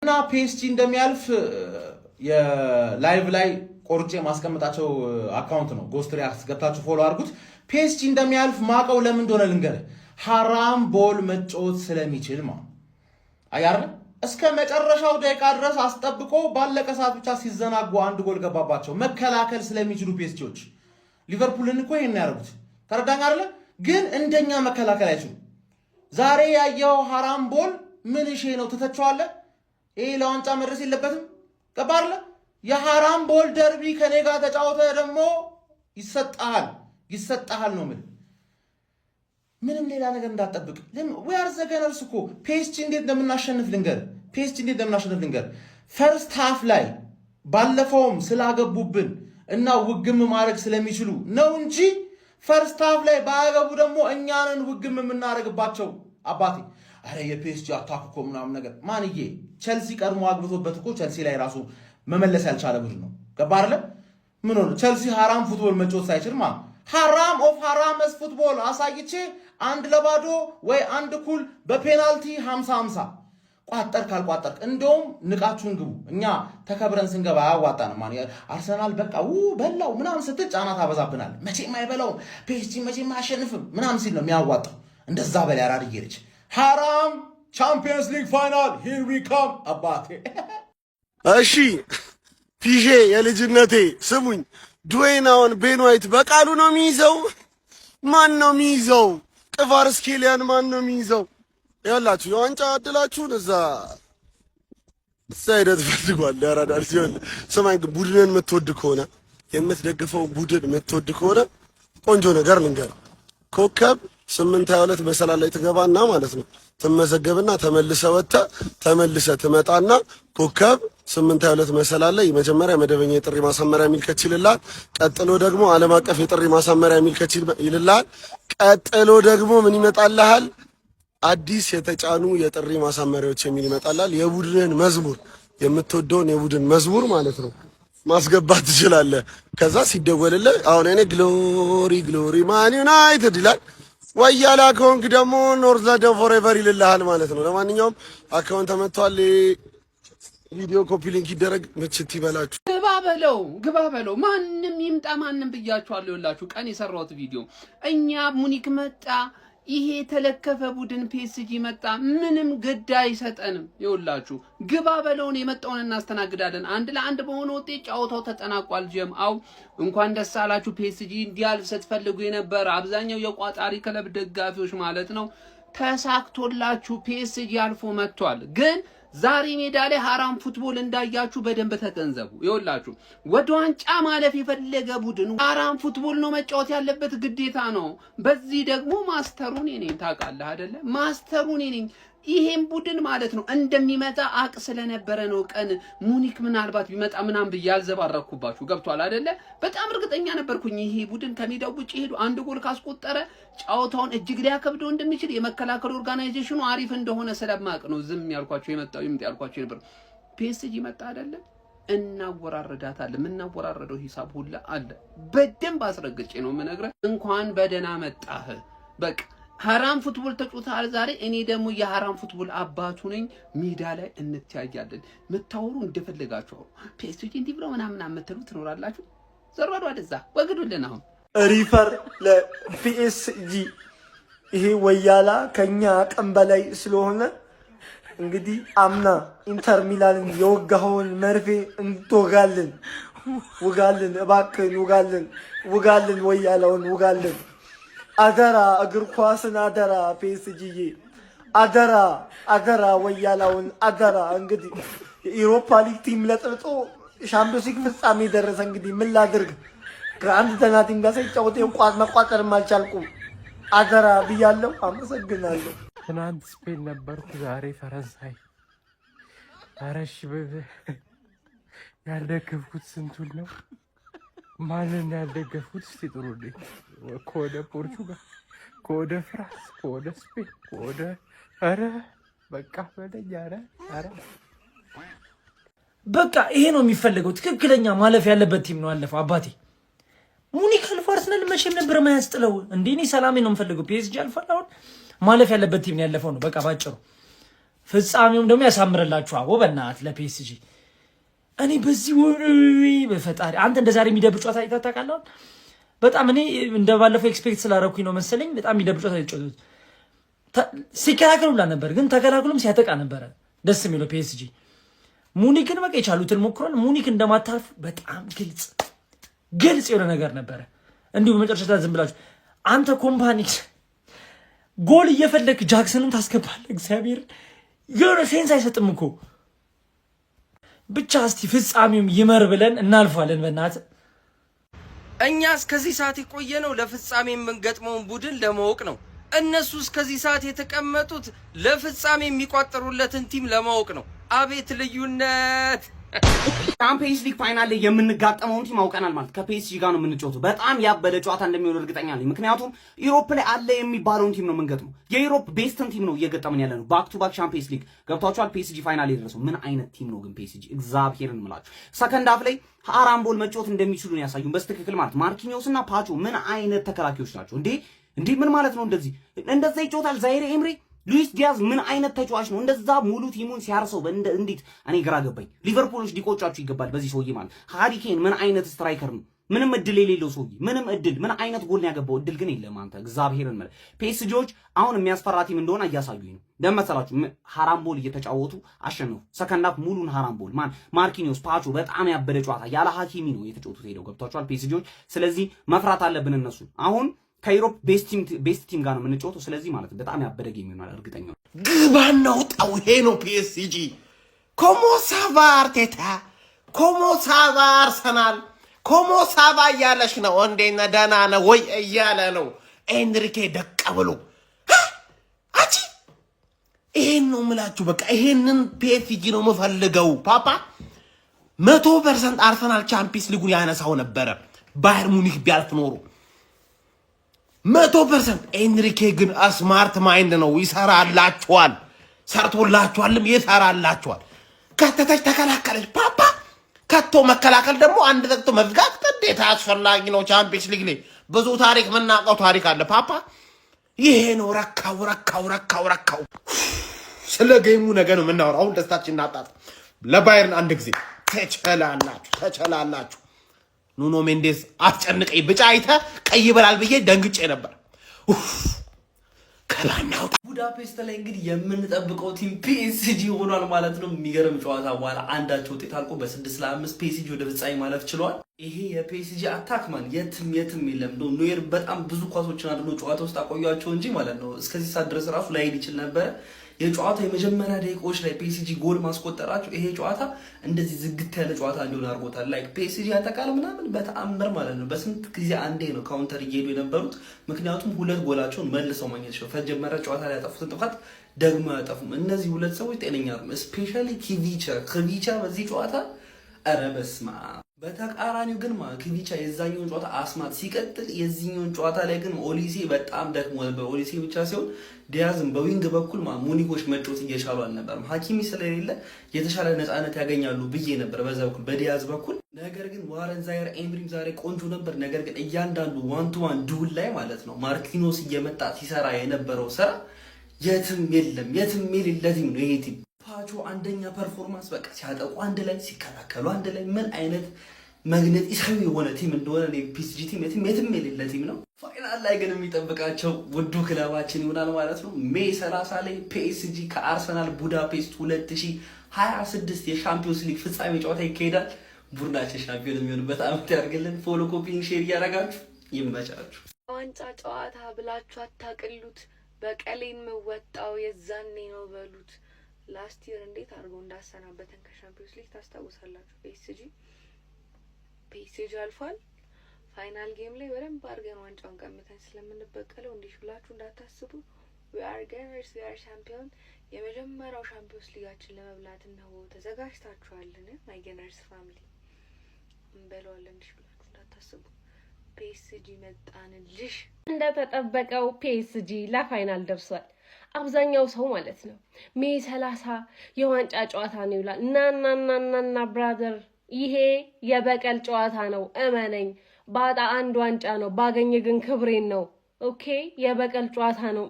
እና ፒኤስጂ እንደሚያልፍ የላይቭ ላይ ቆርጬ ማስቀምጣቸው አካውንት ነው። ጎስት ሪያክት ገብታችሁ ፎሎ አድርጉት። ፒኤስጂ እንደሚያልፍ ማቀው ለምን እንደሆነ ልንገርህ። ሐራም ቦል መጫወት ስለሚችል ማለት አያረ እስከ መጨረሻው ደቂቃ ድረስ አስጠብቆ ባለቀ ሰዓት ብቻ ሲዘናጉ አንድ ጎል ገባባቸው። መከላከል ስለሚችሉ ፒኤስጂዎች ሊቨርፑልን እኮ ይሄን ያደርጉት ተረዳኝ አይደለ? ግን እንደኛ መከላከል አይችሉም። ዛሬ ያየው ሐራም ቦል ምን እሺ ነው ትተቸዋለህ? ይሄ ለዋንጫ መድረስ የለበትም ገባህ አይደለ? የሐራም ቦል ደርቢ ከኔ ጋር ተጫወተ ደግሞ ይሰጣል ነው ምንም ሌላ ነገር እንዳትጠብቅ። we are the gunners እኮ ፒኤስጂ እንዴት እንደምናሸንፍ ልንገር። ፈርስት ሃፍ ላይ ባለፈውም ስላገቡብን እና ውግም ማድረግ ስለሚችሉ ነው እንጂ ፈርስት ሃፍ ላይ ባያገቡ ደግሞ እኛንን ውግም የምናደርግባቸው አባቴ። አረ የፒኤስጂ አታክ እኮ ምናምን ነገር ማንዬ ቸልሲ ቀድሞ አግብቶበት እኮ ቸልሲ ላይ ራሱ መመለስ ያልቻለ ቡድን ነው ገባህ አይደል? ምን ሆነ ቸልሲ ሐራም ፉትቦል መጫወት ሳይችል ማለት ሐራም ኦፍ ሐራምስ ፉትቦል አሳይቼ 1-0 ወይ 1-1 በፔናልቲ 50-50 ቋጠር ካልቋጠር እንደውም ንቃችሁን ግቡ። እኛ ተከብረን ስንገባ ያዋጣን ማለት አርሰናል በቃ በላው ምናምን ስትል ጫና ታበዛብናል። መቼም አይበላውም ፒኤስጂ መቼም አያሸንፍም ምናምን ሲል ነው የሚያዋጣው። እንደዛ በል ያራድዬ ልጅ ሐራም ቻምፒየንስ ሊግ ፋይናል ሂር ዊ ካም አባቴ። እሺ ፒሼ የልጅነቴ ስሙኝ። ድዌይናውን ቤን ዋይት በቃሉ ነው የሚይዘው? ማን ነው የሚይዘው? ቅቫርስኬሊያን ማን ነው የሚይዘው? ያላችሁ የዋንጫ እድላችሁን እዛ ሄደህ ትፈልጓለህ። ያራዳል ሲሆን ስማኝ፣ ቡድንን የምትወድ ከሆነ የምትደግፈው ቡድን የምትወድ ከሆነ ቆንጆ ነገር ልንገርህ። ኮከብ 822 መሰላል ላይ ትገባና ማለት ነው ትመዘገብና ተመልሰህ ትመጣና ኮከብ 822 መሰላል ላይ መጀመሪያ መደበኛ የጥሪ ማሳመሪያ የሚል ከችልላል። ቀጥሎ ደግሞ ዓለም አቀፍ የጥሪ ማሳመሪያ የሚል ከችልላል። ቀጥሎ ደግሞ ምን ይመጣልሃል? አዲስ የተጫኑ የጥሪ ማሳመሪያዎች የሚል ይመጣልሃል። የቡድንን መዝሙር የምትወደውን የቡድን መዝሙር ማለት ነው ማስገባት ትችላለህ። ከዛ ሲደወልልህ አሁን እኔ ግሎሪ ማን ዩናይትድ ይላል። ወያላ ከሆንክ ደግሞ ኖርዝ ለንደን ፎሬቨር ይልልሃል ማለት ነው። ለማንኛውም አካውንት ተመቷል። ቪዲዮ ኮፒ ሊንክ ይደረግ። ምችት ይበላችሁ። ግባ በለው ማንም ይምጣ ማንም ብያችኋለሁ። ይኸውላችሁ ቀን የሰራሁት ቪዲዮ እኛ ሙኒክ መጣ፣ ይሄ የተለከፈ ቡድን ፒኤስጂ መጣ፣ ምንም ግድ አይሰጠንም። ይኸውላችሁ ግባ በለውን የመጣውን እናስተናግዳለን። 1-1 በሆነ ውጤት ጨዋታው ተጠናቋል። ጀምአው እንኳን ደስ አላችሁ። ፒኤስጂ እንዲያልፍ ስትፈልጉ የነበረ አብዛኛው የቋጣሪ ክለብ ደጋፊዎች ማለት ነው ተሳክቶላችሁ ፒኤስጂ አልፎ መጥቷል። ግን ዛሬ ሜዳ ላይ ሐራም ፉትቦል እንዳያችሁ በደንብ ተገንዘቡ። ይኸውላችሁ ወደ ዋንጫ ማለፍ የፈለገ ቡድን ሐራም ፉትቦል ነው መጫወት ያለበት፣ ግዴታ ነው። በዚህ ደግሞ ማስተሩን እኔ ታውቃለህ አይደለ? ማስተሩን እኔ ይሄን ቡድን ማለት ነው እንደሚመጣ አቅ ስለነበረ ነው ቀን ሙኒክ ምናልባት ቢመጣ ምናምን ብያልዘባረኩባችሁ። ገብቷል አይደለ? በጣም እርግጠኛ ነበርኩኝ ይሄ ቡድን ከሜዳው ውጪ ሄዱ አንድ ጎል ካስቆጠረ ጫዋታውን እጅግ ሊያከብደው እንደሚችል የመከላከል ኦርጋናይዜሽኑ አሪፍ እንደሆነ ስለማቅ ነው ዝም ያልኳችሁ። ይምጣ ያልኳችሁ ነበር። ፒኤስጂ መጣ አይደለ? እናወራረዳታለን። የምናወራረደው ሂሳብ ሁላ አለ። በደንብ አስረግጬ ነው የምነግርህ። እንኳን በደህና መጣህ። በቃ ሐራም ፉትቦል ተጫውተሃል ዛሬ። እኔ ደግሞ የሐራም ፉትቦል አባቱ ነኝ። ሜዳ ላይ እንተያያለን። መታወሩ እንደፈለጋችሁ ፒኤስጂ እንዲህ ብለው ምናምን አመተሉ ትኖራላችሁ። ዘርባዱ ወደዛ ወግዱልን። አሁን ሪፈር ለፒኤስጂ ይሄ ወያላ ከኛ አቅም በላይ ስለሆነ እንግዲህ አምና ኢንተር ሚላንን የወጋኸውን መርፌ እንትወጋልን። ውጋልን፣ እባክህን ውጋልን፣ ወያላውን ውጋልን። አደራ እግር ኳስን አደራ፣ ፒኤስጂዬ አደራ፣ ወያላውን አደራ። እንግዲህ የኢሮፓ ሊግ ቲም ለጥርጦ ሻምፒዮንስ ሊግ ፍጻሜ ደረሰ። እንግዲህ ምን ላድርግ? ከአንድ ደህና ቲም ጋር ሳይጫወት መቋጠርም አልቻልኩም። አደራ ብያለሁ። አመሰግናለሁ። ትናንት ስፔን ነበርኩ፣ ዛሬ ፈረንሳይ። አረሽ ያልደገፍኩት ስንቱን ነው? ማንን ያልደገፍኩት? እስቲ ጥሩልኝ። ከወደ ፖርቹጋል፣ ከወደ ፍራንስ፣ ከወደ ስፔን፣ ከወደ በቃ በለኝ። በቃ ይሄ ነው የሚፈልገው። ትክክለኛ ማለፍ ያለበት ቲም ነው አለፈው። አባቴ ሙኒክ አልፎ አርሰናል መቼም ነበር ማያስጥለው እንዴ? እኔ ሰላሜ ነው የምፈልገው። ፒኤስጂ አልፏል። አሁን ማለፍ ያለበት ቲም ነው ያለፈው ነው በቃ ባጭሩ። ፍጻሜውም ደግሞ ያሳምርላችሁ። አዎ በእናት ለፒኤስጂ እኔ በዚህ በፈጣሪ አንተ እንደዛሬ የሚደብር ጨዋታ አይታታቃለሁ። በጣም እኔ እንደባለፈው ኤክስፔክት ስላደረኩኝ ነው መሰለኝ በጣም የሚደብር ጨዋታ አይጫወቱት። ሲከላከሉ ብላ ነበር ግን ተከላክሎም ሲያጠቃ ነበረ ደስ የሚለው ፒኤስጂ። ሙኒክን በቃ የቻሉትን ሞክሯል። ሙኒክ እንደማታልፍ በጣም ግልጽ የሆነ ነገር ነበረ። እንዲሁ በመጨረሻ ዝም ብላችሁ አንተ ኮምፓኒ ጎል እየፈለክ ጃክሰንን ታስገባለህ። እግዚአብሔር የሆነ ሴንስ አይሰጥም እኮ። ብቻ እስቲ ፍጻሜውም ይመር ብለን እናልፋለን። በእናት እኛ እስከዚህ ሰዓት የቆየ ነው ለፍጻሜ የምንገጥመውን ቡድን ለማወቅ ነው። እነሱ እስከዚህ ሰዓት የተቀመጡት ለፍጻሜ የሚቋጠሩለትን ቲም ለማወቅ ነው። አቤት ልዩነት! ቻምፒየንስ ሊግ ፋይናል ላይ የምንጋጠመውን ቲም አውቀናል ማለት ከፒኤስጂ ጋር ነው የምንጫወተው። በጣም ያበደ ጨዋታ እንደሚሆን እርግጠኛ ነኝ። ምክንያቱም ዩሮፕ ላይ አለ የሚባለውን ቲም ነው የምንገጥመው። የዩሮፕ ቤስትን ቲም ነው እየገጠምን ያለ ነው። ባክ ቱ ባክ ቻምፒየንስ ሊግ ገብቷቸዋል። ፒኤስጂ ፋይናል የደረሰው ምን አይነት ቲም ነው ግን ፒኤስጂ? እግዚአብሔርን ምላችሁ ሰከንድ ሃፍ ላይ አራምቦል መጫወት እንደሚችሉ ነው ያሳዩን በስትክክል ማለት ማርኪኒዮስ እና ፓቾ ምን አይነት ተከላካዮች ናቸው እንዴ ምን ማለት ነው? እንደዛ ይጫወታል ዛይሬ ኤምሬ። ሉዊስ ዲያዝ ምን አይነት ተጫዋች ነው? እንደዛ ሙሉ ቲሙን ሲያርሰው እንዴት እኔ ግራ ገባኝ። ሊቨርፑሎች ሊቆጫችሁ ይገባል በዚህ ሰውዬ ማለት። ሃሪ ኬን ምን አይነት ስትራይከር ነው? ምንም እድል የሌለው ሰውዬ ምን አይነት ጎል ነው ያገባው? እድል ግን የለም አንተ እግዚአብሔርን ማለት። ፒኤስጂዎች አሁን የሚያስፈራ ቲም እንደሆነ እያሳዩኝ ነው። ለመሰላችሁ ሃራምቦል እየተጫወቱ አሸነፉ። ሰከንድ ሃፍ ሙሉን ሃራምቦል ማርኪኒዮስ ፓቾ በጣም ያበደ ጨዋታ ያለ ሀኪሚ ነው የተጫወቱት ሄደው ገብቷቸዋል ፒኤስጂዎች። ስለዚህ መፍራት አለብን እነሱ አሁን ከዩሮፕ ቤስት ቲም ጋር ነው የምንጫወተው። ስለዚህ ማለት በጣም ያበደ ጌም ይሆናል እርግጠኛ ነኝ። ግባናው ጣው ይሄ ነው ፒኤስጂ። ኮሞ ሳባ አርቴታ፣ ኮሞ ሳባ አርሰናል፣ ኮሞ ሳባ እያለሽ ነው እንዴና ደህና ነው ወይ እያለ ነው ኤንሪኬ ደቀ ብሎ አቺ። ይሄን ነው የምላችሁ። በቃ ይሄንን ፒኤስጂ ነው የምፈልገው። ፓፓ 100% አርሰናል ቻምፒየንስ ሊጉን ያነሳው ነበረ ባየር ሙኒክ ቢያልፍ ኖሮ 100%። ኤንሪኬ ግን ስማርት ማይንድ ነው። ይሰራላችኋል፣ ሰርቶላችኋልም ይሰራላችኋል። ከተተች ተከላከለች ፓፓ። ከቶ መከላከል ደግሞ አንድ ዘግቶ መዝጋት ግዴታ አስፈላጊ ነው። ቻምፒየንስ ሊግ ላይ ብዙ ታሪክ የምናውቀው ታሪክ አለ ፓፓ። ይሄ ነው ረካው። ስለ ጌሙ ነገ ነው የምናወራው። አሁን ደስታችን እናጣጥ። ለባየርን አንድ ጊዜ ተቸላላችሁ። ኑኖ ሜንዴስ አስጨንቀኝ። ብጫ አይተህ ቀይ ይበላል ብዬ ደንግጬ ነበር። ከባናው ቡዳፔስት ላይ እንግዲህ የምንጠብቀው ቲም ፒኤስጂ ሆኗል ማለት ነው። የሚገርም ጨዋታ በኋላ አንዳቸው ውጤት አልቆ በ6-5 ፒኤስጂ ወደ ፍጻሜ ማለፍ ችሏል። ይሄ የፒኤስጂ አታክማን የትም የለም። ኖየር በጣም ብዙ ኳሶችን አድኖ ጨዋታ ውስጥ አቆያቸው እንጂ ማለት ነው እስከዚህ ሰዓት ድረስ ራሱ ላይሄድ ይችል ነበረ። የጨዋታ የመጀመሪያ ደቂቃዎች ላይ ፒኤስጂ ጎል ማስቆጠራቸው ይሄ ጨዋታ እንደዚህ ዝግት ያለ ጨዋታ እንዲሆን አድርጎታል። ላይክ ፒኤስጂ ያጠቃል ምናምን በተአምር ማለት ነው በስንት ጊዜ አንዴ ነው ካውንተር እየሄዱ የነበሩት። ምክንያቱም ሁለት ጎላቸውን መልሰው ማግኘት ነው። ከጀመረ ጨዋታ ላይ ያጠፉትን ጥፋት ደግሞ ያጠፉም እነዚህ ሁለት ሰዎች ጤነኛ ነው። ስፔሻሊ ኪቪቻ በዚህ ጨዋታ ኧረ በስመ አብ። በተቃራኒው ግን ኪቪቻ የዛኛውን ጨዋታ አስማት ሲቀጥል የዚህኛውን ጨዋታ ላይ ግን ኦሊሴ በጣም ደክሟል። በኦሊሴ ብቻ ሲሆን ዲያዝም በዊንግ በኩል ሙኒኮች መጫወት እየቻሉ አልነበረም። ሀኪሚ ስለሌለ የተሻለ ነፃነት ያገኛሉ ብዬ ነበር በዛ በኩል በዲያዝ በኩል። ነገር ግን ዋረን ዛየር ኤምሪም ዛሬ ቆንጆ ነበር። ነገር ግን እያንዳንዱ ዋን ቱ ዋን ዱል ላይ ማለት ነው ማርኪኖስ እየመጣ ሲሰራ የነበረው ስራ የትም የሌለ ቲም ነው ይሄ ቲም። ፓቾ አንደኛ ፐርፎርማንስ በቃ ሲያጠቁ አንድ ላይ ሲከላከሉ አንድ ላይ ምን አይነት መግነጢሳዊ የሆነ ቲም እንደሆነ ፒኤስጂ ቲም የትም የሌለ ቲም ነው። ፋይናል ላይ ግን የሚጠብቃቸው ውዱ ክለባችን ይሆናል ማለት ነው። ሜይ 30 ላይ ፒኤስጂ ከአርሰናል ቡዳፔስት 2026 የሻምፒዮንስ ሊግ ፍጻሜ ጨዋታ ይካሄዳል። ቡድናችን ሻምፒዮን የሚሆንበት ዓመት ያድርግልን። ፎሎ፣ ኮፒንግ፣ ሼር እያደረጋችሁ ይመቻችሁ። ዋንጫ ጨዋታ ብላችሁ አታቅሉት። በቀሌን የምወጣው የዛኔ ነው በሉት። ላስት ይር እንዴት አድርጎ እንዳሰናበተን ከሻምፒዮንስ ሊግ ታስታውሳላችሁ። ፒኤስጂ አልፏል። ፋይናል ጌም ላይ በደንብ አድርገን ዋንጫውን ቀምተን ስለምንበቀለው እንዲህ ብላችሁ እንዳታስቡ። ዊ አር ገነርስ ዊ አር ሻምፒዮን። የመጀመሪያው ሻምፒዮንስ ሊጋችን ለመብላት ነው ተዘጋጅታችኋልን? ማይ ገነርስ ፋሚሊ እንበለዋለን። እንዲህ ብላችሁ እንዳታስቡ። ፒኤስጂ መጣንልሽ። እንደተጠበቀው ፒኤስጂ ለፋይናል ደርሷል። አብዛኛው ሰው ማለት ነው ሜይ 30 የዋንጫ ጨዋታ ነው ይላል። ናናናናና ብራዘር ይሄ የበቀል ጨዋታ ነው። እመነኝ። ባጣ አንድ ዋንጫ ነው፣ ባገኘ ግን ክብሬን ነው። ኦኬ የበቀል ጨዋታ ነው።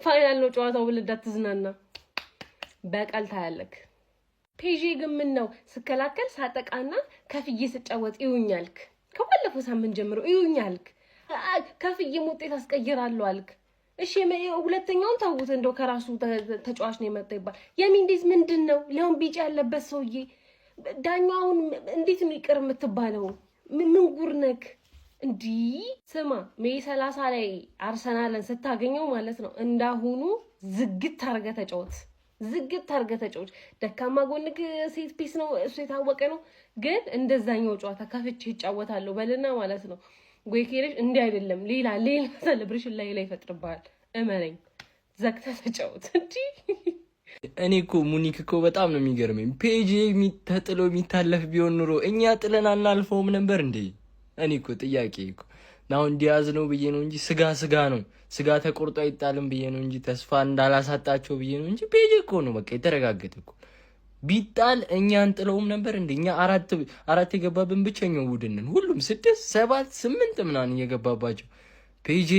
ፋይናል ነው ጨዋታው ብለህ እንዳትዝናና በቀል ታያለክ። ፔጂ ግን ምን ነው ስከላከል ሳጠቃና ከፍዬ ስጫወት ይውኛልክ። ከባለፈው ሳምንት ጀምሮ ይውኛልክ። ከፍዬ ውጤት አስቀይራለሁ አልክ። እሺ ሁለተኛውን ታውት እንደው ከራሱ ተጫዋች ነው የመጣ ይባል። የሚንዲዝ ምንድነው ሊሆን ቢጫ ያለበት ሰውዬ ዳኛውን እንዴት ነው ይቅር የምትባለው? ምን ጉር ነክ እንዲ ስማ ሜይ 30 ላይ አርሰናልን ስታገኘው ማለት ነው እንዳሁኑ ዝግት አርገ ተጫወት። ደካማ ጎንክ ሴት ፒስ ነው እሱ የታወቀ ነው። ግን እንደዛኛው ጨዋታ ከፍቼ ይጫወታለሁ በልና ማለት ነው ጎይኬሬሽ እንዲህ አይደለም ሌላ ሴሌብሬሽን ላይ ይፈጥርብሃል። እመነኝ ዘግተህ ተጫወት እንጂ እኔ እኮ ሙኒክ እኮ በጣም ነው የሚገርመኝ። ፔጂ ተጥሎ የሚታለፍ ቢሆን ኑሮ እኛ ጥለን አናልፈውም ነበር እንዴ? እኔ እኮ ጥያቄ እኮ ናውን ዲያዝ ነው ብዬ ነው እንጂ ስጋ ነው ስጋ ተቆርጦ አይጣልም ብዬ ነው እንጂ ተስፋ እንዳላሳጣቸው ብዬ ነው እንጂ ፔጂ እኮ ነው በቃ የተረጋገጠ እኮ ቢጣል እኛ አንጥለውም ነበር እንዴ? እኛ አራት የገባብን ብቸኛው ቡድን ነን። ሁሉም 6 7 8 ምናምን እየገባባቸው ፔጂ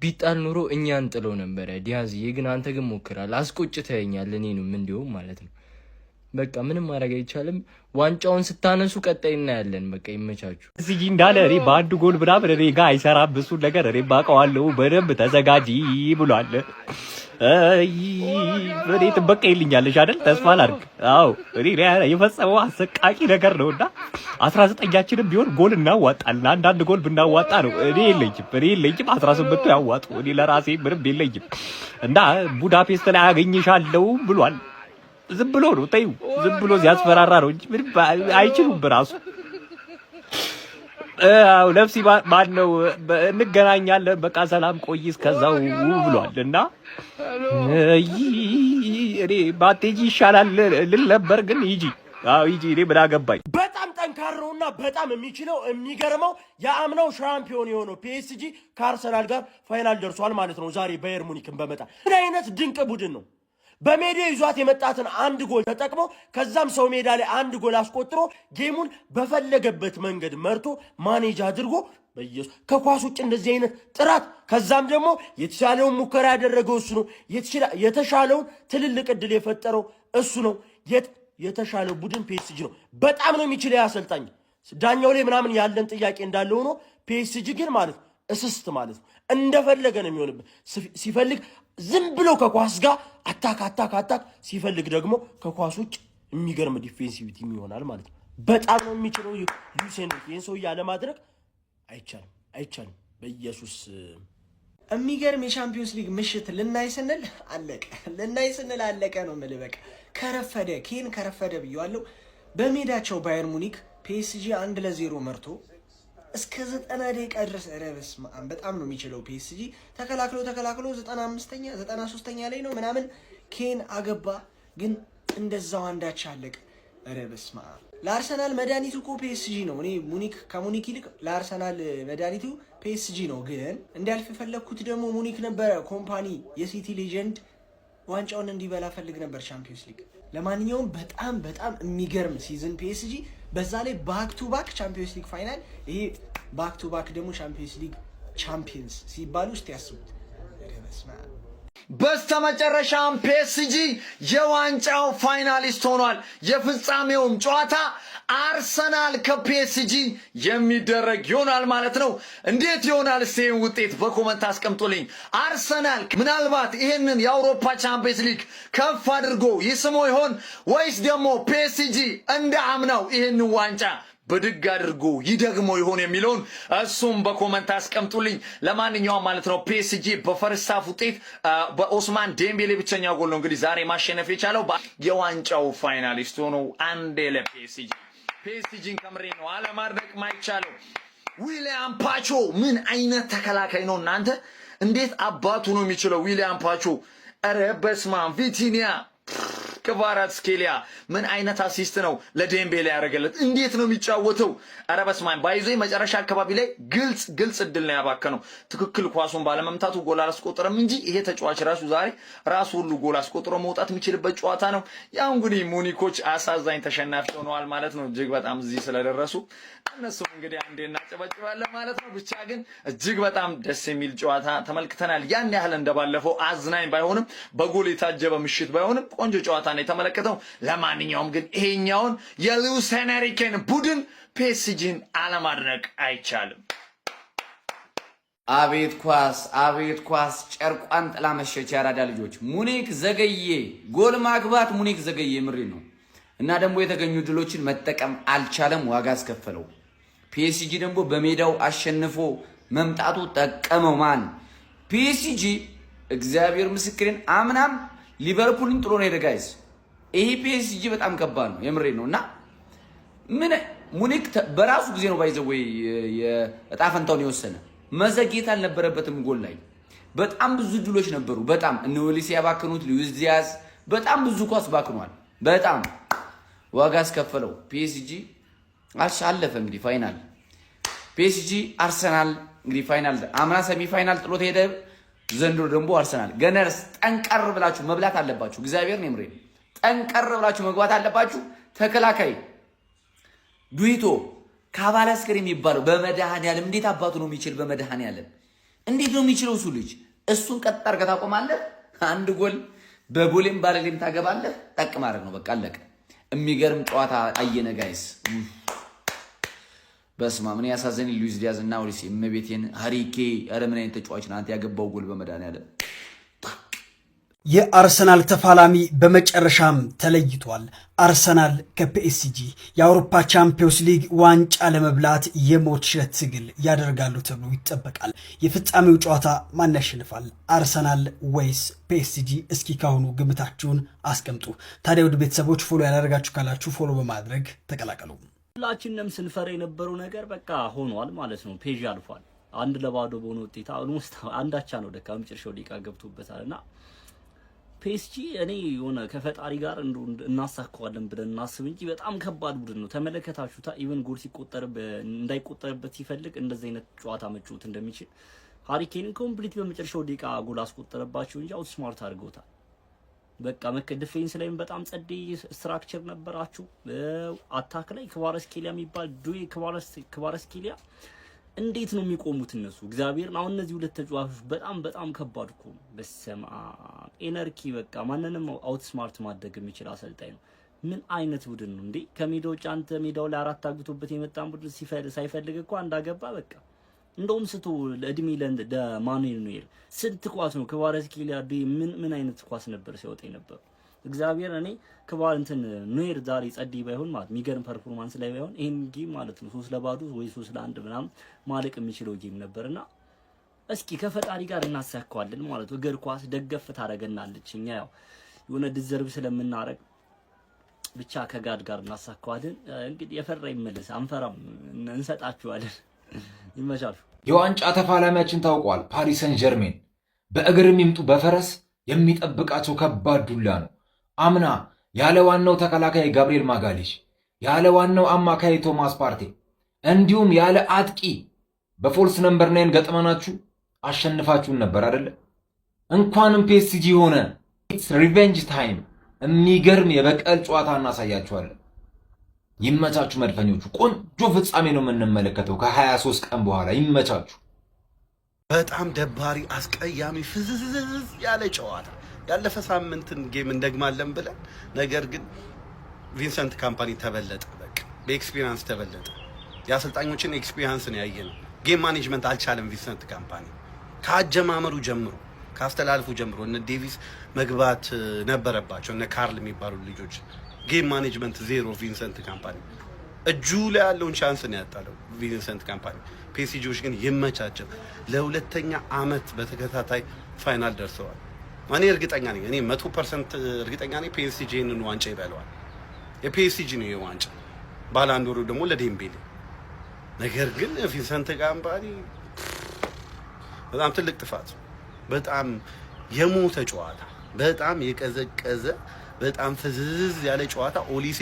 ቢጣል ኑሮ እኛ አንጥለው ነበር። ዲያዝዬ ግን አንተ ግን ሞክራል አስቆጭተኛል። እኔንም እንዲሁም ማለት ነው በቃ ምንም ማድረግ አይቻልም። ዋንጫውን ስታነሱ ቀጣይ እናያለን። በቃ ይመቻችሁ። እዚህ እንዳለ እኔ በአንድ ጎል ምናምን እኔ ጋር አይሰራም እሱን ነገር እኔ ባውቀዋለሁ። በደንብ ተዘጋጂ ብሏል። እኔ ትበቀይልኛለሽ አይደል? ተስፋ ላድርግ። አዎ እኔ የፈጸመው አሰቃቂ ነገር ነውና 19ኛችንም ቢሆን ጎል እናዋጣለን። አንዳንድ ጎል ብናዋጣ ነው። እኔ የለኝም 18 ያዋጡ። እኔ ለራሴ ምንም የለኝም እና ቡዳፔስት ላይ አገኝሻለሁ ብሏል። ዝም ብሎ ነው ተይው፣ ዝም ብሎ ሲያስፈራራ ነው እንጂ ምንም አይችሉም በራሱ። ነፍሲ ማን ነው እንገናኛለን፣ በቃ ሰላም ቆይ እስከዛው ብሏል። እና እኔ ባቴጂ ይሻላል ልል ነበር ግን ሂጂ እኔ ምን አገባኝ። በጣም ጠንካራውና በጣም የሚችለው የሚገርመው የአምናው ሻምፒዮን የሆነው ፒኤስጂ ከአርሰናል ጋር ፋይናል ደርሷል ማለት ነው። ዛሬ ባየር ሙኒክን በመጣ ምን አይነት ድንቅ ቡድን ነው! በሜዳ ይዟት የመጣትን አንድ ጎል ተጠቅሞ ከዛም ሰው ሜዳ ላይ አንድ ጎል አስቆጥሮ ጌሙን በፈለገበት መንገድ መርቶ ማኔጅ አድርጎ በኢየሱስ ከኳስ ውጭ እንደዚህ አይነት ጥራት ከዛም ደግሞ የተሻለውን ሙከራ ያደረገው እሱ ነው። የተሻለውን ትልልቅ እድል የፈጠረው እሱ ነው። የተሻለው ቡድን ፒኤስጂ ነው። በጣም ነው የሚችለው ያሰልጣኝ። ዳኛው ላይ ምናምን ያለን ጥያቄ እንዳለ ሆኖ ፒኤስጂ ግን ማለት እስስት ማለት ነው እንደፈለገ ነው የሚሆንበት። ሲፈልግ ዝም ብሎ ከኳስ ጋር አታክ ሲፈልግ ደግሞ ከኳስ ውጭ የሚገርም ዲፌንሲቪቲ ይሆናል ማለት ነው። በጣም ነው የሚችለው ዩሴን። ይህን ሰው ያለ ማድረግ አይቻልም። በኢየሱስ የሚገርም የቻምፒዮንስ ሊግ ምሽት ልናይ ስንል አለቀ ነው የምልህ። በቃ ከረፈደ ብየዋለሁ። በሜዳቸው ባየር ሙኒክ ፒኤስጂ 1-0 መርቶ እስከ 90 ደቂቃ ድረስ በስመ አብ በጣም ነው የሚችለው ፒኤስጂ። ተከላክሎ 95ኛ 93ኛ ላይ ነው ምናምን ኬን አገባ። ግን እንደዛው አንዳች አለቀ። በስመ አብ ለአርሰናል መድኃኒቱ እኮ ፒኤስጂ ነው። እኔ ከሙኒክ ይልቅ ለአርሰናል መድኃኒቱ ፒኤስጂ ነው። ግን እንዲያልፍ የፈለግኩት ደግሞ ሙኒክ ነበረ። ኮምፓኒ የሲቲ ሌጀንድ ዋንጫውን እንዲበላ ፈልግ ነበር ቻምፒዮንስ ሊግ። ለማንኛውም በጣም የሚገርም ሲዝን ፒኤስጂ። በዛ ላይ ባክ ቱ ባክ ቻምፒዮንስ ሊግ ፋይናል። ይሄ ባክ ቱ ባክ ደግሞ ቻምፒዮንስ ሊግ ቻምፒየንስ ሲባሉ ውስጥ ያስቡት። በስተመጨረሻም ፒኤስጂ የዋንጫው ፋይናሊስት ሆኗል። የፍጻሜውም ጨዋታ አርሰናል ከፒኤስጂ የሚደረግ ይሆናል ማለት ነው። እንዴት ይሆናል? እስኪ ውጤት በኮመንት አስቀምጡልኝ። አርሰናል ምናልባት ይሄንን የአውሮፓ ቻምፒየንስ ሊግ ከፍ አድርጎ ይስሞ ይሆን ወይስ ደግሞ ፒኤስጂ እንደ አምናው ይሄንን ዋንጫ በድግ አድርጎ ይደግሞ ይሆን የሚለውን እሱም በኮመንት አስቀምጡልኝ። ለማንኛውም ማለት ነው ፒኤስጂ በፈርስት ሃፍ ውጤት በኦስማን ዴምቤሌ ብቸኛ ጎል ነው እንግዲህ ዛሬ ማሸነፍ የቻለው። የዋንጫው ፋይናሊስት ሆኖ አንዴ ፒኤስጂን ከምሬ ነው አለማድነቅ ማይቻለው። ዊሊያም ፓቾ ምን አይነት ተከላካይ ነው እናንተ! እንዴት አባቱ ነው የሚችለው ዊሊያም ፓቾ! ኧረ በስመ አብ! ቪቲኒያ ክቫራትስኬሊያ ምን አይነት አሲስት ነው ለዴምቤሌ ያደረገለት? እንዴት ነው የሚጫወተው? ኧረ በስመ አብ። ባይዞ መጨረሻ አካባቢ ላይ ግልጽ እድል ነው ያባከነው። ትክክል ኳሱን ባለመምታቱ ጎል አላስቆጠረም እንጂ ይሄ ተጫዋች ዛሬ ራሱ ሁሉ ጎል አስቆጥሮ መውጣት የሚችልበት ጨዋታ ነው። ያው እንግዲህ ሙኒኮች አሳዛኝ ተሸናፊ ሆነዋል ማለት ነው። እጅግ በጣም እዚህ ስለደረሱ እነሱም እንግዲህ አንዴ እናጨበጭባለን ማለት ነው። ብቻ ግን እጅግ በጣም ደስ የሚል ጨዋታ ተመልክተናል። ያን ያህል እንደባለፈው አዝናኝ ባይሆንም በጎል የታጀበ ምሽት ባይሆንም ቆንጆ ጨዋታ ነው የተመለከተው። ለማንኛውም ግን ይሄኛውን የሉዊስ ኤንሪኬን ቡድን ፒኤስጂን አለማድነቅ አይቻልም። አቤት ኳስ ጨርቋን ጥላ መሸች። ያራዳ ልጆች ሙኒክ ዘገየ፣ ጎል ማግባት ሙኒክ ዘገየ ምሪ ነው እና ደግሞ የተገኙ ድሎችን መጠቀም አልቻለም፣ ዋጋ አስከፈለው። ፒኤስጂ ደግሞ በሜዳው አሸንፎ መምጣቱ ጠቀመው። ማን ፒኤስጂ እግዚአብሔር ምስክሬን አምናም ሊቨርፑልን ጥሎ ነው ሄደ ጋይስ። ይሄ ፒኤስጂ በጣም ከባድ ነው የምሬ ነውና ምን ሙኒክ በራሱ ጊዜ ነው ባይዘው የዕጣ ፈንታውን የወሰነ መዘግየት አልነበረበትም። ጎል ላይ በጣም ብዙ ድሎች ነበሩ። በጣም እነ ኦሊሴ ያባከኑት ሉዊስ ዲያዝ በጣም ብዙ ኳስ ባክኗል። በጣም ዋጋ አስከፈለው። ፒኤስጂ አለፈ እንግዲህ ፋይናል። ፒኤስጂ አርሰናል እንግዲህ ፋይናል አምና ሰሚ ፋይናል ጥሎት ሄደ። ዘንድሮ ደግሞ አርሰናል ገነርስ ጠንቀር ብላችሁ መብላት አለባችሁ። እግዚአብሔር ነው ምሬ ጠንቀር ብላችሁ መግባት አለባችሁ። ተከላካይ ዱይቶ ካቫላስከር የሚባለው በመድኃኒዓለም እንዴት አባቱ ነው የሚችል? በመድኃኒዓለም እንዴት ነው የሚችለው እሱ ልጅ? እሱን ቀጥ አድርገህ ታቆማለህ። አንድ ጎል በቦሌም ባለሌም ታገባለህ። ጠቅ ማድረግ ነው በቃ አለቀ። የሚገርም ጨዋታ አየነ ጋይስ። በስማ ምን ያሳዘን ሉዊስ ዲያዝ እና ኦሊሴ እመቤቴን ሃሪኬ ኧረ ምን አይነት ተጫዋች ነው አንተ ያገባው ጎል በመድኃኒዓለም። የአርሰናል ተፋላሚ በመጨረሻም ተለይቷል። አርሰናል ከፒኤስጂ የአውሮፓ ቻምፒዮንስ ሊግ ዋንጫ ለመብላት የሞት ሽረት ትግል ያደርጋሉ ተብሎ ይጠበቃል። የፍጻሜው ጨዋታ ማን ያሸንፋል? አርሰናል ወይስ ፒኤስጂ? እስኪ ካሁኑ ግምታችሁን አስቀምጡ። ታዲያ ውድ ቤተሰቦች ፎሎ ያላደረጋችሁ ካላችሁ ፎሎ በማድረግ ተቀላቀሉ። ሁላችንም ስንፈራ የነበረው ነገር በቃ ሆኗል ማለት ነው። ፔዥ አልፏል። 1-0 በሆነ ውጤት አልሞስት አንዳቻ ነው ደካ መጨረሻው ደቂቃ ገብቶበታልና ፒኤስጂ እኔ የሆነ ከፈጣሪ ጋር እናሳካዋለን ብለን እናስብ እንጂ በጣም ከባድ ቡድን ነው። ተመለከታችሁታ ኢቨን ጎል እንዳይቆጠርበት ሲፈልግ እንደዚህ አይነት ጨዋታ መጫወት እንደሚችል ሃሪኬን ኮምፕሊት በመጨረሻው ደቂቃ ጎል አስቆጠረባቸው እንጂ አውት ስማርት አድርገውታል። በቃ ዲፌንስ ላይም በጣም ጸደይ ስትራክቸር ነበራችሁ። አታክ ላይ ክቫራትስኬሊያ የሚባል ክቫራትስኬሊያ እንዴት ነው የሚቆሙት እነሱ? እግዚአብሔርን አሁን እነዚህ ሁለት ተጫዋቾች በጣም ከባድ እኮ ነው። በሰማ ኤነርጂ በቃ ማንንም አውት ስማርት ማድረግ የሚችል አሰልጣኝ ነው። ምን አይነት ቡድን ነው እንዴ? ከሜዳው ጫንተ ሜዳው ላይ 4 አግቶበት የመጣን ቡድን ሳይፈልግ እኮ አንዳገባ በቃ እንደውም ስቶ ለእድሜ ለማኑኤል ስንት ኳስ ነው ክቫራትስኬሊያ ምን አይነት ኳስ ነበር ሲወጣ ነበር። እግዚአብሔር እኔ ኖየር ዛሬ ጸዲ ባይሆን ማለት የሚገርም ፐርፎርማንስ ላይ ባይሆን ይሄን ጌም ማለት ነው 3-0 ወይ 3-1 ምናምን ማለቅ የሚችለው ጌም ነበርና እስኪ ከፈጣሪ ጋር እናሳካዋለን ማለት ነው። እግር ኳስ ደገፍ ታረገናለች። እኛ ያው የሆነ ዲዘርቭ ስለምናረግ ብቻ ከጋድ ጋር እናሳካዋለን። እንግዲህ የፈራ ይመለስ፣ አንፈራም፣ እንሰጣችኋለን። ይመቻሉ። የዋንጫ ተፋላሚያችን ታውቋል። ፓሪስ ሰን ጀርሜን በእግርም ይምጡ በፈረስ የሚጠብቃቸው ከባድ ዱላ ነው። አምና ያለ ዋናው ተከላካይ ጋብሪኤል ማጋሌሽ፣ ያለ ዋናው አማካይ ቶማስ ፓርቴ እንዲሁም ያለ አጥቂ በፎልስ ነምበር 9 ገጥመናችሁ አሸንፋችሁን ነበር አይደለ? እንኳንም ፒኤስጂ ሆነ ኢትስ ሪቬንጅ ታይም። የሚገርም የበቀል ጨዋታ እናሳያችኋለን። ይመቻችሁ መድፈኞቹ። ቆንጆ ፍጻሜ ነው የምንመለከተው ከ23 ቀን በኋላ። ይመቻችሁ። በጣም ደባሪ አስቀያሚ ፍዝዝዝ ያለ ጨዋታ ያለፈ ሳምንትን ጌም እንደግማለን ብለን ነገር ግን ቪንሰንት ካምፓኒ ተበለጠ። በቃ በኤክስፒሪየንስ ተበለጠ። የአሰልጣኞችን ኤክስፒሪየንስ ነው ያየነው። ጌም ማኔጅመንት አልቻለም ቪንሰንት ካምፓኒ። ከአጀማመሩ ጀምሮ ካስተላልፉ ጀምሮ እነ ዴቪስ መግባት ነበረባቸው፣ እነ ካርል የሚባሉ ልጆች። ጌም ማኔጅመንት ዜሮ ቪንሰንት ካምፓኒ። እጁ ላይ ያለውን ቻንስ ነው ያጣለው ቪንሰንት ካምፓኒ። ፒኤስጂዎች ግን ይመቻቸው፣ ለሁለተኛ አመት በተከታታይ ፋይናል ደርሰዋል። እኔ እርግጠኛ ነኝ፣ እኔ 100% እርግጠኛ ነኝ ፒኤስጂ ይህንን ዋንጫ ይበለዋል። የፒኤስጂ ነው የዋንጫ ባላንዶሩ ደግሞ ለዴምቤሌ። ነገር ግን ቪንሰንት ካምፓኒ በጣም ትልቅ ጥፋት፣ በጣም የሞተ ጨዋታ፣ በጣም የቀዘቀዘ በጣም ፍዝዝ ያለ ጨዋታ ኦሊሴ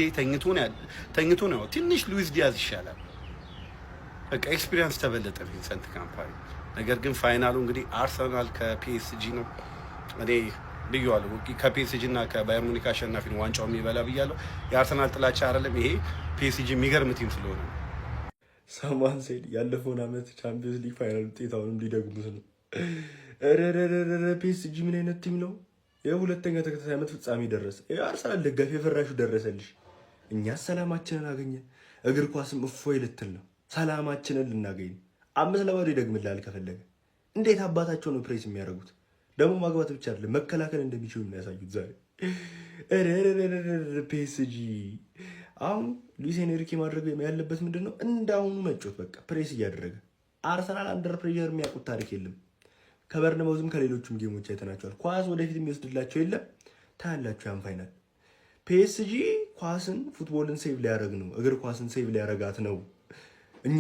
ተኝቶ ነው። ትንሽ ሉዊስ ዲያዝ ይሻላል። በቃ ኤክስፒሪየንስ ተበለጠ ቪንሰንት ካምፓኒ። ነገር ግን ፋይናሉ እንግዲህ አርሰናል ከፒኤስጂ ነው። እኔ ብዬዋለሁ ከፒኤስጂ እና ከባየር ሙኒክ አሸናፊ ነው ዋንጫው የሚበላ ብያለሁ። የአርሰናል ጥላቻ አይደለም ይሄ፣ ፒኤስጂ የሚገርም ቲም ስለሆነ ነው። ሳማን ሴድ ያለፈውን ዓመት ቻምፒየንስ ሊግ ፋይናል ውጤት አሁንም ሊደግሙት ነው። ፒኤስጂ ምን አይነት ቲም ነው? የሁለተኛ ተከታታይ ዓመት ፍጻሜ ደረሰ። የአርሰናል ደጋፊ የፈራሹ ደረሰልሽ። እኛ ሰላማችንን አገኘን። እግር ኳስም እፎይ ልትል ነው። ሰላማችንን ልናገኝ 5-0 ይደግምላል ከፈለገ። እንዴት አባታቸው ነው ፕሬስ የሚያደርጉት? ደግሞ ማግባት ብቻ አይደለም መከላከል እንደሚችሉ የሚያሳዩት ዛሬ። ፒኤስጂ አሁን ሉዊስ ኤንሪኬ ማድረግ ያለበት ምንድን ነው? እንዳሁኑ መጮት፣ በቃ ፕሬስ እያደረገ። አርሰናል አንደር ፕሬሸር የሚያውቁት ታሪክ የለም። ከበርንማውዝም ከሌሎችም ጌሞች አይተናቸዋል። ኳስ ወደፊት የሚወስድላቸው የለም። ታያላችሁ ያን ፋይናል። ፒኤስጂ ኳስን ፉትቦልን ሴቭ ሊያደርግ ነው። እግር ኳስን ሴቭ ሊያደርጋት ነው። እኛ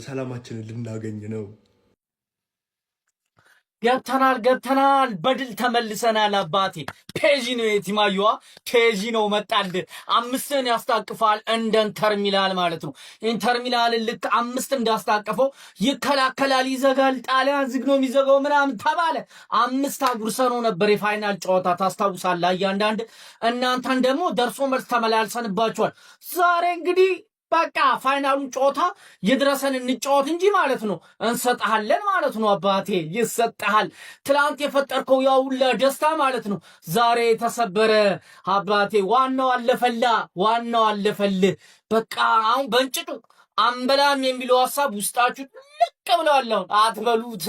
ሰላማችንን ልናገኝ ነው። ገብተናል፣ በድል ተመልሰናል። አባቴ ፔጂ ነው የቲማዩዋ ፔጂ ነው መጣል። 5ን ያስታቅፋል እንደ ኢንተር ሚላን ማለት ነው። ኢንተር ሚላን ልክ 5 እንዳስታቀፈው ይከላከላል፣ ይዘጋል። ጣሊያን ዝግ ነው የሚዘጋው ምናምን ተባለ። 5 አጉርሰነው ነበር የፋይናል ጨዋታ ታስታውሳለህ። እያንዳንድ እናንተን ደግሞ ደርሶ መልስ ተመላልሰንባችኋል። ዛሬ እንግዲህ በቃ ፋይናሉን ጨዋታ ይድረሰን እንጫወት እንጂ ማለት ነው። እንሰጣለን ማለት ነው። አባቴ ይሰጣል። ትላንት የፈጠርከው ያው ለደስታ ማለት ነው ዛሬ ተሰበረ። አባቴ ዋናው አለፈል። በቃ አሁን በእንጭጡ አንበላም የሚለው ሐሳብ ውስጣችሁ ልቅ ብለዋል። አትበሉት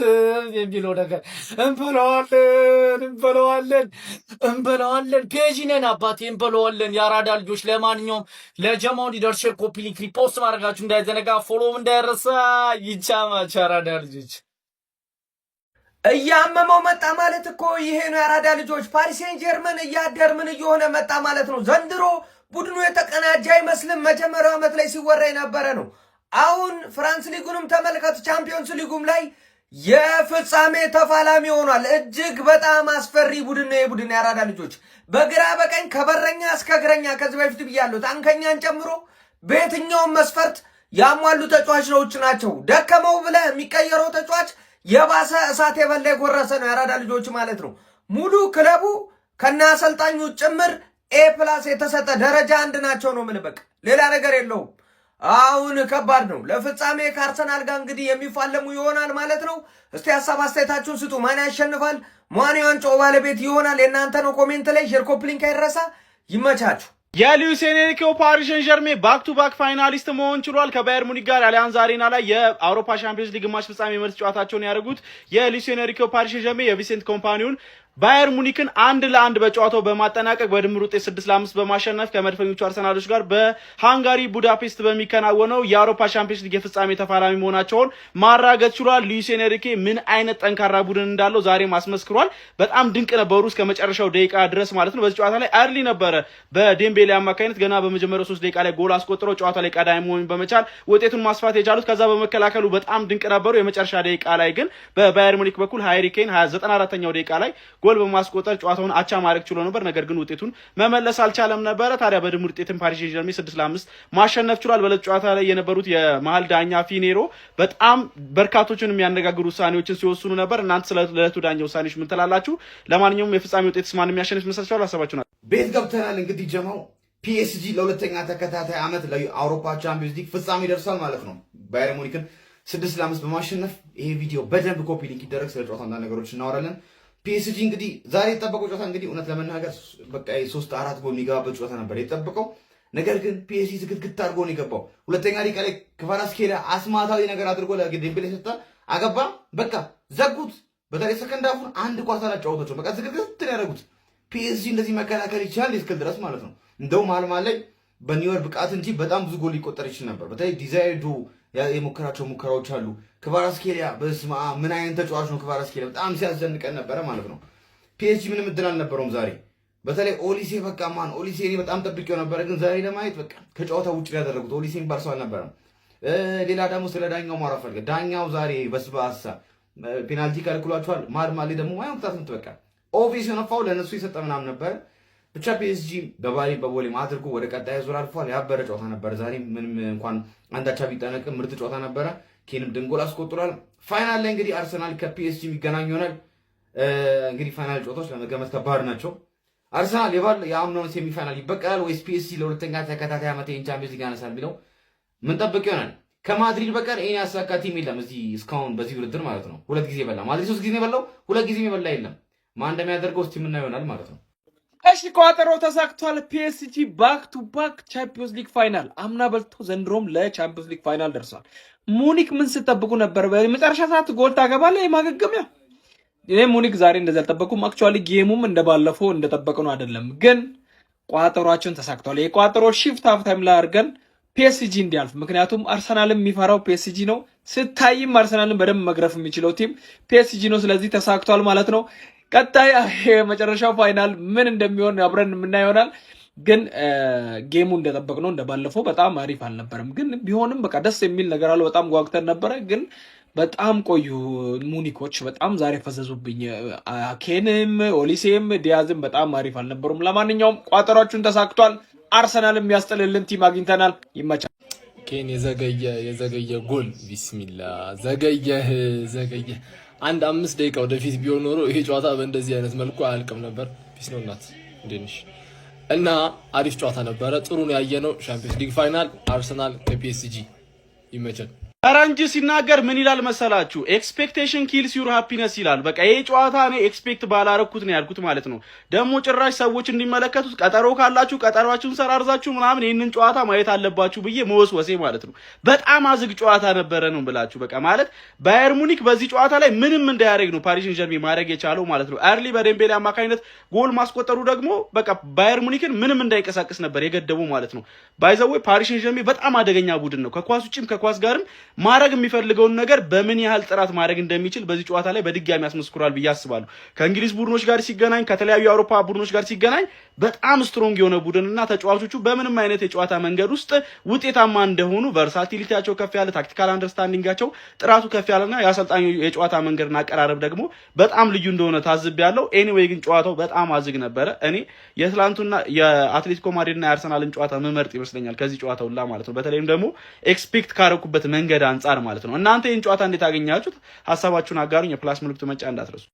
የሚለው ነገር እንበለዋለን። ፔጂ ነን አባቴ እንበለዋለን። የአራዳ ልጆች ለማንኛውም ለጀማው እንዲደርስ ኮፒ ሊንክ ሪፖስት ማድረጋችሁ እንዳይዘነጋ፣ ፎሎም እንዳይረሳ። ይቻማች አራዳ ልጆች። እያመመው መጣ ማለት እኮ ይሄ ነው። የአራዳ ልጆች ፓሪስ ሴን ጀርመን እያደር ምን እየሆነ መጣ ማለት ነው። ዘንድሮ ቡድኑ የተቀናጀ አይመስልም። መጀመሪያው ዓመት ላይ ሲወራ የነበረ ነው። አሁን ፍራንስ ሊጉንም ተመልከቱ። ቻምፒዮንስ ሊጉም ላይ የፍጻሜ ተፋላሚ ሆኗል። እጅግ በጣም አስፈሪ ቡድን ነው የቡድን የአራዳ ልጆች። በግራ በቀኝ ከበረኛ እስከ እግረኛ ከዚህ በፊት ብያለሁ፣ ታንከኛን ጨምሮ በየትኛውም መስፈርት ያሟሉ ተጫዋቾች ናቸው። ደከመው ብለህ የሚቀየረው ተጫዋች የባሰ እሳት የበላ የጎረሰ ነው የአራዳ ልጆች ማለት ነው። ሙሉ ክለቡ ከና አሰልጣኙ ጭምር A+ የተሰጠ ደረጃ 1 ናቸው ነው። ምን በቃ ሌላ ነገር የለውም። አሁን ከባድ ነው። ለፍጻሜ ከአርሰናል ጋር እንግዲህ የሚፋለሙ ይሆናል ማለት ነው። እስቲ ሀሳብ አስተያየታችሁን ስጡ። ማን ያሸንፋል? ማን የዋንጫው ባለቤት ይሆናል? የእናንተ ነው። ኮሜንት ላይ ሼር፣ ኮፒ ሊንክ አይረሳ። ይመቻችሁ። የሉዊስ ኤንሪኬው ፓሪስ ሴን ዠርሜን ባክ ቱ ባክ ፋይናሊስት መሆን ችሏል። ከባየር ሙኒክ ጋር አሊያንዝ አሬና ላይ የአውሮፓ ሻምፒዮንስ ሊግ ግማሽ ፍጻሜ መልስ ጨዋታቸውን ያደረጉት የሉዊስ ኤንሪኬው ፓሪስ ሴን ዠርሜን የቪንሴንት ኮምፓኒውን ባየር ሙኒክን 1-1 በጨዋታው በማጠናቀቅ በድምር ውጤት 6-5 በማሸነፍ ከመድፈኞቹ አርሰናሎች ጋር በሃንጋሪ ቡዳፔስት በሚከናወነው የአውሮፓ ሻምፒዮንስ ሊግ የፍጻሜ ተፋላሚ መሆናቸውን ማራገጥ ችሏል። ሉዊስ ኤንሪኬ ምን አይነት ጠንካራ ቡድን እንዳለው ዛሬም አስመስክሯል። በጣም ድንቅ ነበሩ እስከ መጨረሻው ደቂቃ ድረስ ማለት ነው። በዚህ ጨዋታ ላይ አርሊ ነበረ በዴምቤሌ አማካኝነት ገና በመጀመሪያው 3 ደቂቃ ላይ ጎል አስቆጥረው ጨዋታ ላይ ቀዳሚ መሆን በመቻል ውጤቱን ማስፋት የቻሉት። ከዛ በመከላከሉ በጣም ድንቅ ነበሩ። የመጨረሻ ደቂቃ ላይ ግን በባየር ሙኒክ በኩል ሃሪ ኬን 94ኛው ደቂቃ ላይ ጎል በማስቆጠር ጨዋታውን አቻ ማድረግ ችሎ ነበር። ነገር ግን ውጤቱን መመለስ አልቻለም ነበረ። ታዲያ በድምር ውጤትም ፓሪስ ሴን ዠርሜን 6-5 ማሸነፍ ችሏል። በለት ጨዋታ ላይ የነበሩት የመሃል ዳኛ ፊኔሮ በጣም በርካቶችን የሚያነጋግሩ ውሳኔዎችን ሲወስኑ ነበር። እናንተ ስለ ለቱ ዳኛ ውሳኔዎች ምን ትላላችሁ? ለማንኛውም የፍጻሜ ውጤትስ ማን የሚያሸንፍ ይመስላችኋል? ሀሳባችሁን ቤት ገብተናል። እንግዲህ ጀማው ፒኤስጂ ለሁለተኛ ተከታታይ ዓመት ለአውሮፓ ቻምፒዮንስ ሊግ ፍጻሜ ደርሷል ማለት ነው። ባየር ሙኒክን 6-5 በማሸነፍ ይሄ ቪዲዮ በደንብ ኮፒ ሊንክ ይደረግ። ስለ ጨዋታው አንዳንድ ነገሮች እናወራለን። ፒኤስጂ እንግዲህ ዛሬ የጠበቀው ጨዋታ እንግዲህ እውነት ለመናገር በቃ 3-4 ጎል የሚገባበት ጨዋታ ነበር የጠበቀው። ነገር ግን ፒኤስጂ ዝግትግት አድርጎ ነው የገባው። ሁለተኛ ደቂቃ ላይ ክቫራትስኬሊያ አስማታዊ ነገር አድርጎ ለዴምቤሌ ሰጣ፣ አገባ። በቃ ዘጉት። በተለይ ሰከንድ አፉን አንድ ኳስ አላጫወታቸው። በቃ ዝግትግት ነው ያደረጉት። ፒኤስጂ እንደዚህ መከላከል ይችላል እስክል ድረስ ማለት ነው። እንደው መሀል ላይ በኒውዮርክ ብቃት እንጂ በጣም ብዙ ጎል ሊቆጠር ይችል ነበር። በተለይ ዲዛይርዶ የሞከራቸው ሙከራዎች አሉ። ክቫራትስኬሊያ በስማ ምን አይነት ተጫዋች ነው ክቫራትስኬሊያ፣ በጣም ሲያስደንቀን ነበረ ማለት ነው። ፒኤስጂ ምንም እድል አልነበረውም ዛሬ። በተለይ ኦሊሴ በቃ ማን ኦሊሴ እኔ በጣም ጠብቄው ነበረ፣ ግን ዛሬ ለማየት በቃ ከጨዋታ ውጭ ያደረጉት ኦሊሴ የሚባል ሰው አልነበረም። ሌላ ደግሞ ስለ ዳኛው ማውራት ፈልገ ዳኛው ዛሬ በስባሳ ፔናልቲ ከልክሏቸዋል። ማል ደግሞ ማየው ቅጣት ምት በቃ ኦቪስ የሆነ ፋውል ለነሱ የሰጠ ምናምን ነበር። ብቻ ፒኤስጂ በቦሌም አድርጎ ወደ ቀጣይ ዙር አልፏል። ያበረ ጨዋታ ነበር ዛሬ። ምንም እንኳን አንዳቻ ቢጠነቅም ምርጥ ጨዋታ ነበረ። ኬንም ድንጎል አስቆጥሯል። ፋይናል ላይ እንግዲህ አርሰናል ከፒኤስጂ የሚገናኝ ይሆናል። እንግዲህ ፋይናል ጨዋታዎች ለመገመት ከባድ ናቸው። አርሰናል የአምናውን ሴሚፋይናል ይበቀላል ወይስ ፒኤስጂ ለሁለተኛ ተከታታይ ዓመት የቻምፒየንስ ሊግ ያነሳል የሚለው ምን ጠብቅ ይሆናል። ከማድሪድ በቀር ይሄን ያሳካ ቲም የለም እዚህ እስካሁን በዚህ ውድድር ማለት ነው። 2 ጊዜ በላ ማድሪድ 3 ጊዜ የበላው 2 ጊዜ የበላ የለም። ማን እንደሚያደርገው እስቲ ምን ይሆናል ማለት ነው። እሺ ቋጠሮ ተሳክቷል። ፒኤስጂ ባክ ቱ ባክ ቻምፒየንስ ሊግ ፋይናል አምና በልቶ ዘንድሮም ለቻምፒየንስ ሊግ ፋይናል ደርሷል። ሙኒክ ምን ስትጠብቁ ነበር? በመጨረሻ ሰዓት ጎል ታገባለህ የማገገሚያ እኔ ሙኒክ ዛሬ እንደዛ አልጠበኩም። አክቹአሊ ጌሙም እንደባለፈው እንደጠበቅነው አይደለም፣ ግን ቋጠሯችን ተሳክቷል። የቋጠሮ ሺፍት ሃፍ ታይም ላይ አድርገን ፒኤስጂ እንዲያልፍ፣ ምክንያቱም አርሰናልም የሚፈራው ፒኤስጂ ነው። ስታይም አርሰናልን በደንብ መግረፍ የሚችለው ቲም ፒኤስጂ ነው። ስለዚህ ተሳክቷል ማለት ነው። ቀጣይ የመጨረሻው ፋይናል ምን እንደሚሆን አብረን የምናየው ይሆናል። ግን ጌሙ እንደጠበቅነው እንደባለፈው በጣም አሪፍ አልነበረም፣ ግን ቢሆንም በቃ ደስ የሚል ነገር አለ። በጣም ጓግተን ነበረ፣ ግን በጣም ቆዩ ሙኒኮች በጣም ዛሬ ፈዘዙብኝ። ኬንም ኦሊሴም ዲያዝም በጣም አሪፍ አልነበሩም። ለማንኛውም ቋጠሯችሁን ተሳክቷል። አርሰናል የሚያስጠልልን ቲም አግኝተናል። ይመቻል። ኬን የዘገየ ጎል ቢስሚላ ዘገየ። አንድ 5 ደቂቃ ወደፊት ቢሆን ኖሮ ይሄ ጨዋታ በእንደዚህ አይነት መልኩ አያልቅም ነበር። ፒስ ነው እናት እንዴንሽ እና አሪፍ ጨዋታ ነበረ። ጥሩ ነው ያየነው። ቻምፒየንስ ሊግ ፋይናል አርሰናል ከፒኤስጂ ይመቻል። ፈረንጅ ሲናገር ምን ይላል መሰላችሁ? ኤክስፔክቴሽን ኪልስ ዩር ሃፒነስ ይላል። በቃ ይሄ ጨዋታ እኔ ኤክስፔክት ባላረኩት ነው ያልኩት ማለት ነው። ደግሞ ጭራሽ ሰዎች እንዲመለከቱት ቀጠሮ ካላችሁ ቀጠሯችሁን ሰራርዛችሁ ምናምን ይሄንን ጨዋታ ማየት አለባችሁ ብዬ መወስወሴ ማለት ነው። በጣም አዝግ ጨዋታ ነበረ ነው ብላችሁ በቃ ማለት ባየር ሙኒክ በዚህ ጨዋታ ላይ ምንም እንዳያደርግ ነው ፓሪስ ሴንጀርሜን ማድረግ የቻለው ማለት ነው። አርሊ በዴምቤሌ አማካኝነት ጎል ማስቆጠሩ ደግሞ በቃ ባየር ሙኒክን ምንም እንዳይቀሳቀስ ነበር የገደበው ማለት ነው። ባይዘው ፓሪስ ሴንጀርሜን በጣም አደገኛ ቡድን ነው። ከኳስ ውጪም ከኳስ ጋርም ማድረግ የሚፈልገውን ነገር በምን ያህል ጥራት ማድረግ እንደሚችል በዚህ ጨዋታ ላይ በድጋሚ ያስመስክራል ብዬ አስባለሁ። ከእንግሊዝ ቡድኖች ጋር ሲገናኝ፣ ከተለያዩ የአውሮፓ ቡድኖች ጋር ሲገናኝ በጣም ስትሮንግ የሆነ ቡድንና ተጫዋቾቹ በምንም አይነት የጨዋታ መንገድ ውስጥ ውጤታማ እንደሆኑ ቨርሳቲሊቲያቸው ከፍ ያለ፣ ታክቲካል አንደርስታንዲንጋቸው ጥራቱ ከፍ ያለና የአሰልጣኙ የጨዋታ መንገድና አቀራረብ ደግሞ በጣም ልዩ እንደሆነ ታዝቤያለሁ። ኤኒዌይ ግን ጨዋታው በጣም አዝግ ነበረ። እኔ የትላንቱና የአትሌቲኮ ማድሪድና የአርሰናልን ጨዋታ መመርጥ ይመስለኛል ከዚህ ጨዋታ ሁላ ማለት ነው። በተለይም ደግሞ ኤክስፔክት ካረኩበት መንገድ አንጻር ማለት ነው። እናንተ ይህን ጨዋታ እንዴት አገኛችሁት? ሀሳባችሁን አጋሩኝ። የፕላስ ምልክቱ መጫ እንዳትረሱ።